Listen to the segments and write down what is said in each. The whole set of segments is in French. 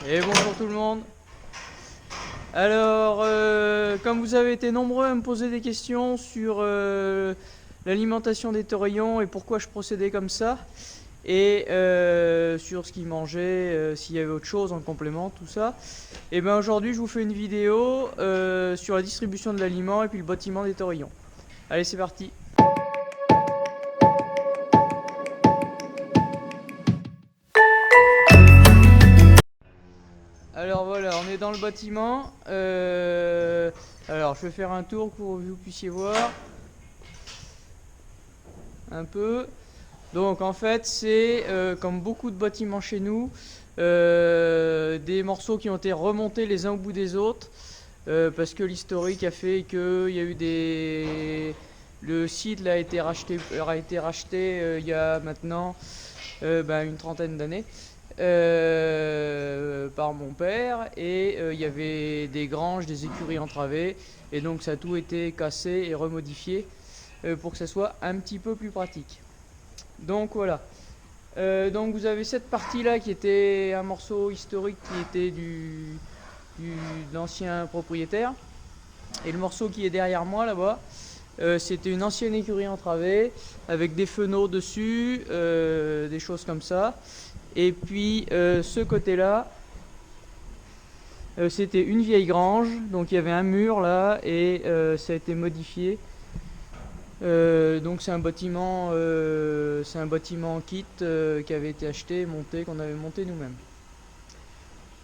Et bonjour tout le monde. Alors, comme vous avez été nombreux à me poser des questions sur l'alimentation des taurillons et pourquoi je procédais comme ça, et sur ce qu'ils mangeaient, s'il y avait autre chose en complément, tout ça, et bien aujourd'hui je vous fais une vidéo sur la distribution de l'aliment et puis le bâtiment des taurillons. Allez, c'est parti. Alors voilà, on est dans le bâtiment. Alors je vais faire un tour pour que vous puissiez voir un peu. Donc en fait c'est comme beaucoup de bâtiments chez nous, des morceaux qui ont été remontés les uns au bout des autres, parce que l'historique a fait qu'il y a eu des... Le site là, a été racheté il y a maintenant une trentaine d'années. Par mon père, et il y avait des granges, des écuries entravées, et donc ça a tout été cassé et remodifié pour que ça soit un petit peu plus pratique. Donc voilà. Donc vous avez cette partie là qui était un morceau historique qui était de l'ancien propriétaire, et le morceau qui est derrière moi là-bas, c'était une ancienne écurie entravée avec des fenaux dessus, des choses comme ça. Et puis ce côté-là, c'était une vieille grange, donc il y avait un mur là et ça a été modifié. Donc c'est un bâtiment en kit qui avait été acheté, monté, qu'on avait monté nous-mêmes.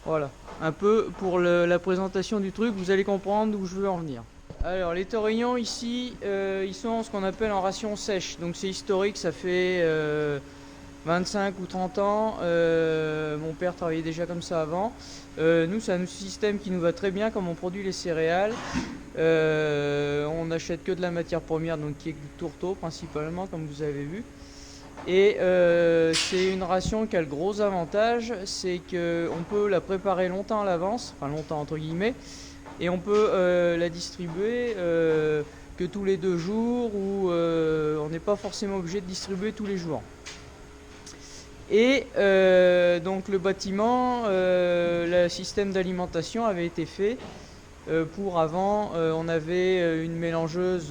Voilà, un peu pour la présentation du truc, vous allez comprendre où je veux en venir. Alors les taurillons ici, ils sont ce qu'on appelle en ration sèche, donc c'est historique, ça fait 25 ou 30 ans, mon père travaillait déjà comme ça avant. Nous, c'est un système qui nous va très bien, comme on produit les céréales. On n'achète que de la matière première, donc qui est du tourteau principalement, comme vous avez vu. Et c'est une ration qui a le gros avantage, c'est qu'on peut la préparer longtemps à l'avance, enfin longtemps entre guillemets, et on peut la distribuer que tous les 2 jours, ou on n'est pas forcément obligé de distribuer tous les jours. Et donc le bâtiment, le système d'alimentation avait été fait pour avant, on avait une mélangeuse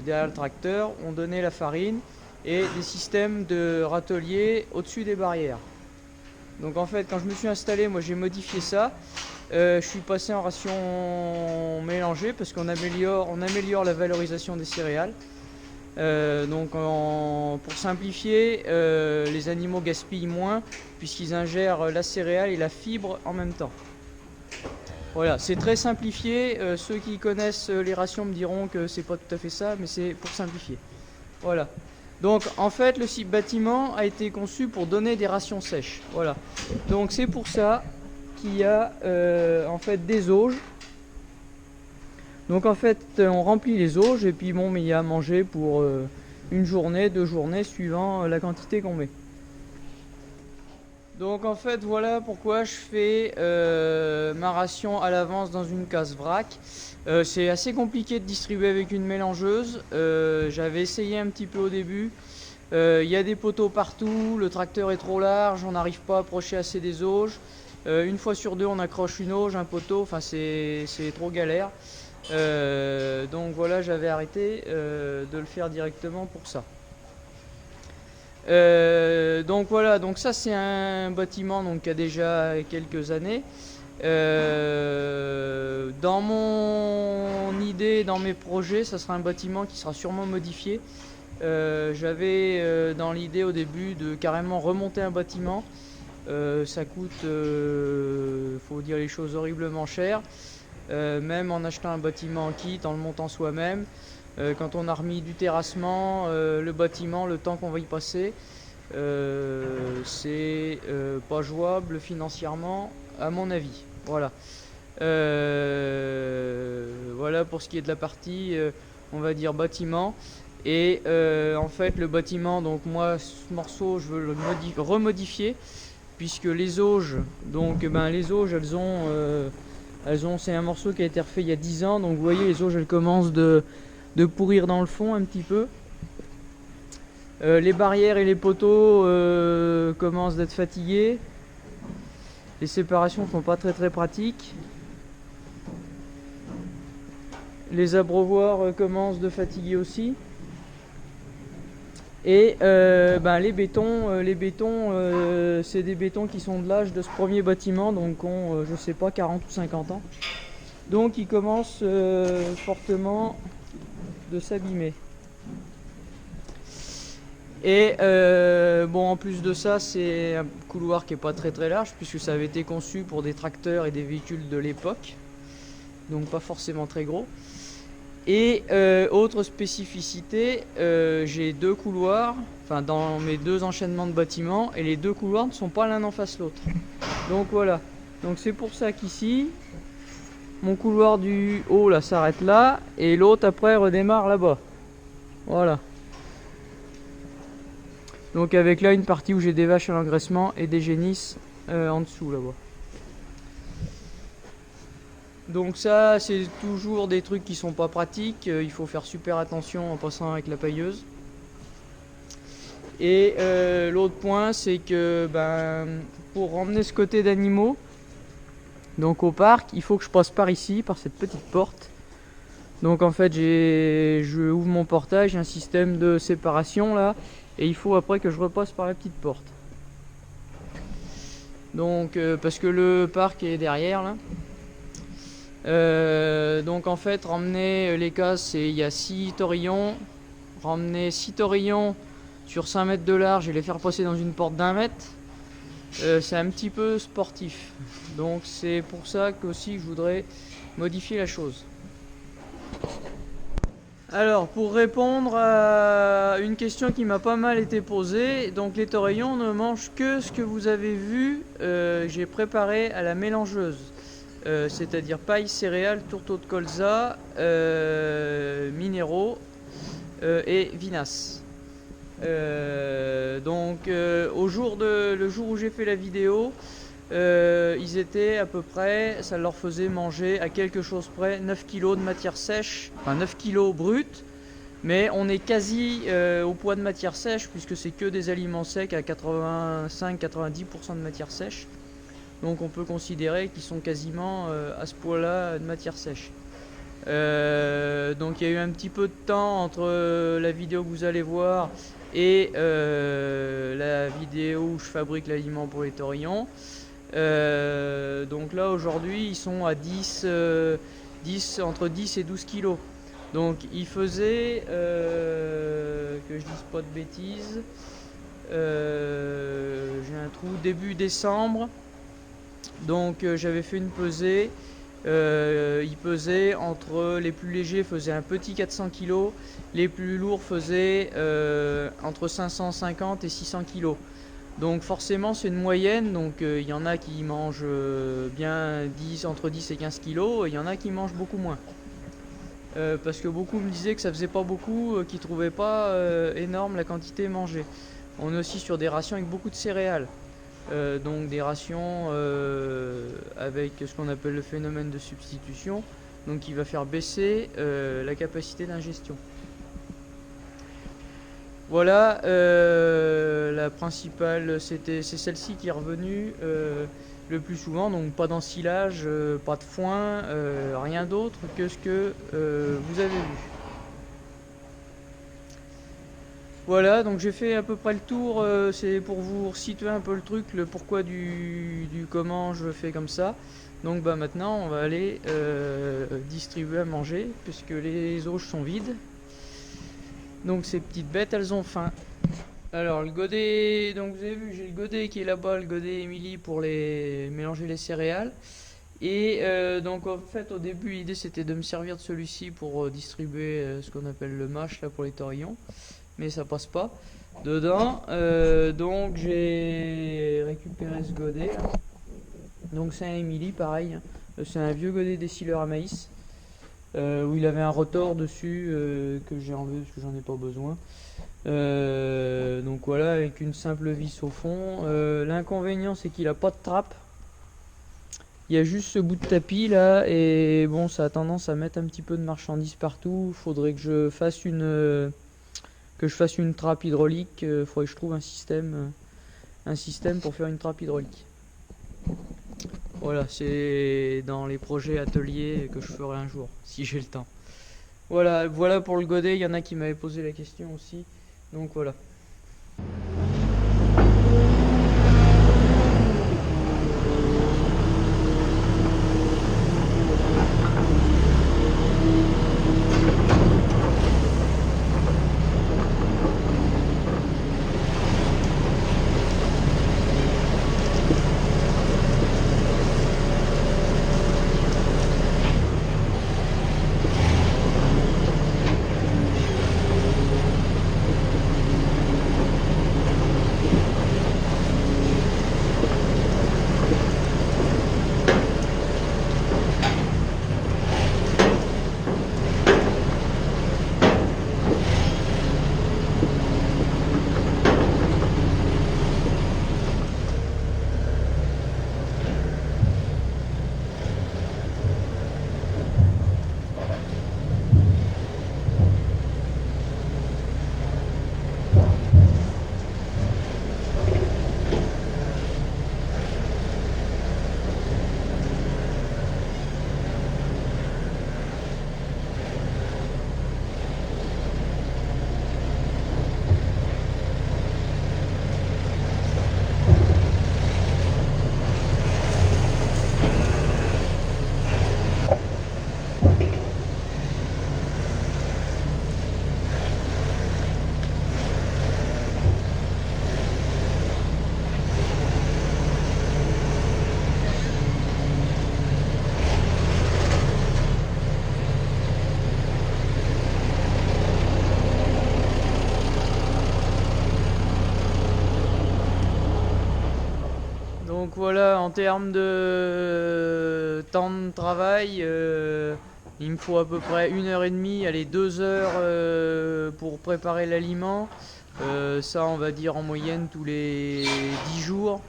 derrière le tracteur, on donnait la farine et des systèmes de râteliers au-dessus des barrières. Donc en fait, quand je me suis installé, moi j'ai modifié ça. Je suis passé en ration mélangée parce qu'on améliore la valorisation des céréales. Pour simplifier, les animaux gaspillent moins puisqu'ils ingèrent la céréale et la fibre en même temps. Voilà, c'est très simplifié. Ceux qui connaissent les rations me diront que c'est pas tout à fait ça, mais c'est pour simplifier. Voilà. Donc en fait, le bâtiment a été conçu pour donner des rations sèches. Voilà. Donc c'est pour ça qu'il y a en fait des auges. Donc en fait, on remplit les auges et puis bon, mais il y a à manger pour une journée, 2 journées, suivant la quantité qu'on met. Donc en fait, voilà pourquoi je fais ma ration à l'avance dans une case vrac. C'est assez compliqué de distribuer avec une mélangeuse. J'avais essayé un petit peu au début. Il y a des poteaux partout, le tracteur est trop large, on n'arrive pas à approcher assez des auges. Une fois sur 2, on accroche une auge, un poteau, enfin c'est trop galère. Donc voilà, j'avais arrêté de le faire directement pour ça. Donc voilà, donc ça c'est un bâtiment donc, qui a déjà quelques années. Dans mon idée, dans mes projets, ça sera un bâtiment qui sera sûrement modifié. J'avais dans l'idée au début de carrément remonter un bâtiment. Ça coûte, faut dire les choses, horriblement cher. Même en achetant un bâtiment en kit, en le montant soi-même. Quand on a remis du terrassement, le bâtiment, le temps qu'on va y passer, c'est pas jouable financièrement à mon avis. Voilà. Voilà pour ce qui est de la partie, on va dire bâtiment. Et en fait le bâtiment, donc moi ce morceau je veux le remodifier, puisque les auges, donc les auges c'est un morceau qui a été refait il y a 10 ans, donc vous voyez les auges elles commencent de pourrir dans le fond un petit peu. Les barrières et les poteaux commencent d'être fatigués. Les séparations sont pas très pratiques. Les abreuvoirs commencent de fatiguer aussi. Et les bétons, c'est des bétons qui sont de l'âge de ce premier bâtiment, donc ont, je sais pas, 40 ou 50 ans. Donc ils commencent fortement de s'abîmer. Et en plus de ça, c'est un couloir qui est pas très large, puisque ça avait été conçu pour des tracteurs et des véhicules de l'époque, donc pas forcément très gros. Et autre spécificité, j'ai deux couloirs, enfin dans mes deux enchaînements de bâtiments, et les deux couloirs ne sont pas l'un en face l'autre. Donc voilà. Donc c'est pour ça qu'ici, mon couloir du haut là s'arrête là, et l'autre après redémarre là-bas. Voilà. Donc avec là une partie où j'ai des vaches à l'engraissement et des génisses en dessous là-bas. Donc ça, c'est toujours des trucs qui sont pas pratiques, il faut faire super attention en passant avec la pailleuse. Et l'autre point, c'est que pour emmener ce côté d'animaux, donc au parc, il faut que je passe par ici, par cette petite porte. Donc en fait, je ouvre mon portail, j'ai un système de séparation là, et il faut après que je repasse par la petite porte. Donc parce que le parc est derrière là. Donc en fait, ramener les cases, il y a 6 torillons. Ramener 6 torillons sur 5 mètres de large et les faire passer dans une porte d'1 mètre, c'est un petit peu sportif. Donc c'est pour ça qu'aussi je voudrais modifier la chose. Alors pour répondre à une question qui m'a pas mal été posée, donc les torillons ne mangent que ce que vous avez vu, j'ai préparé à la mélangeuse. C'est-à-dire paille, céréales, tourteaux de colza, minéraux et vinasse. Le jour où j'ai fait la vidéo, ils étaient à peu près, ça leur faisait manger à quelque chose près 9 kg de matière sèche, enfin 9 kg brut, mais on est quasi au poids de matière sèche puisque c'est que des aliments secs à 85-90% de matière sèche. Donc on peut considérer qu'ils sont quasiment à ce poids-là de matière sèche. Donc il y a eu un petit peu de temps entre la vidéo que vous allez voir et la vidéo où je fabrique l'aliment pour les torillons. Donc là aujourd'hui ils sont à entre 10 et 12 kilos. Donc il faisait, que je dise pas de bêtises, j'ai un trou début décembre. Donc j'avais fait une pesée, il pesait entre, les plus légers faisaient un petit 400 kg, les plus lourds faisaient entre 550 et 600 kg. Donc forcément c'est une moyenne, donc il y en a qui mangent bien entre 10 et 15 kg, et il y en a qui mangent beaucoup moins. Parce que beaucoup me disaient que ça faisait pas beaucoup, qu'ils trouvaient pas énorme la quantité mangée. On est aussi sur des rations avec beaucoup de céréales. Donc des rations avec ce qu'on appelle le phénomène de substitution, donc qui va faire baisser la capacité d'ingestion. Voilà, la principale, c'est celle-ci qui est revenue le plus souvent, donc pas d'ensilage, pas de foin, rien d'autre que ce que vous avez vu. Voilà, donc j'ai fait à peu près le tour, c'est pour vous situer un peu le truc, le pourquoi du comment je fais comme ça. Donc maintenant on va aller distribuer à manger, puisque les auges sont vides. Donc ces petites bêtes, elles ont faim. Alors le godet, donc vous avez vu, j'ai le godet qui est là-bas, le godet Emily pour les mélanger les céréales. Et donc en fait au début l'idée c'était de me servir de celui-ci pour distribuer ce qu'on appelle le mash là pour les torillons. Mais ça passe pas dedans, donc j'ai récupéré ce godet là. Donc c'est un Emily pareil, c'est un vieux godet décileur à maïs où il avait un rotor dessus que j'ai enlevé parce que j'en ai pas besoin. Donc voilà, avec une simple vis au fond. L'inconvénient c'est qu'il a pas de trappe, il y a juste ce bout de tapis là, et bon ça a tendance à mettre un petit peu de marchandises partout. Il faudrait que je fasse une trappe hydraulique, faudrait que je trouve un système pour faire une trappe hydraulique. Voilà, c'est dans les projets ateliers que je ferai un jour, si j'ai le temps. Voilà pour le godet, il y en a qui m'avaient posé la question aussi. Donc voilà. Donc voilà, en termes de temps de travail, il me faut à peu près 1 h 30, allez 2 heures pour préparer l'aliment. Ça, on va dire en moyenne tous les 10 jours.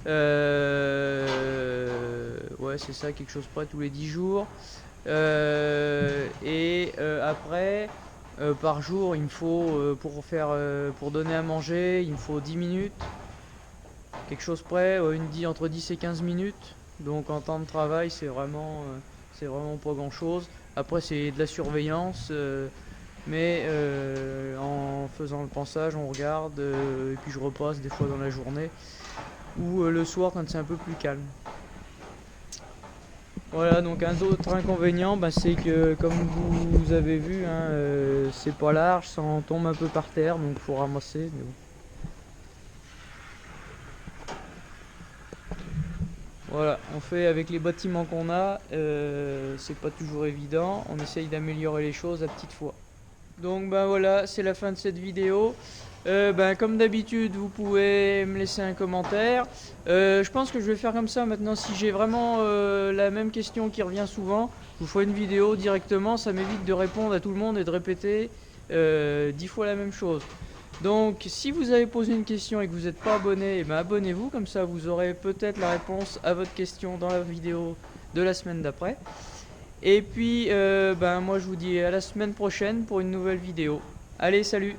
Ouais, c'est ça, quelque chose près tous les 10 jours. Après, par jour, il me faut pour donner à manger, il me faut 10 minutes. Quelque chose près, entre 10 et 15 minutes. Donc en temps de travail, c'est vraiment pas grand chose. Après, c'est de la surveillance, mais en faisant le pansage, on regarde, et puis je repasse des fois dans la journée ou le soir quand c'est un peu plus calme. Voilà, donc un autre inconvénient, c'est que comme vous avez vu, hein, c'est pas large, ça en tombe un peu par terre, donc faut ramasser. Mais bon. Voilà, on fait avec les bâtiments qu'on a, c'est pas toujours évident, on essaye d'améliorer les choses à petite fois. Donc voilà, c'est la fin de cette vidéo. Comme d'habitude, vous pouvez me laisser un commentaire. Je pense que je vais faire comme ça maintenant. Si j'ai vraiment la même question qui revient souvent, je vous ferai une vidéo directement. Ça m'évite de répondre à tout le monde et de répéter 10 fois la même chose. Donc si vous avez posé une question et que vous n'êtes pas abonné, abonnez-vous. Comme ça, vous aurez peut-être la réponse à votre question dans la vidéo de la semaine d'après. Et puis, moi je vous dis à la semaine prochaine pour une nouvelle vidéo. Allez, salut!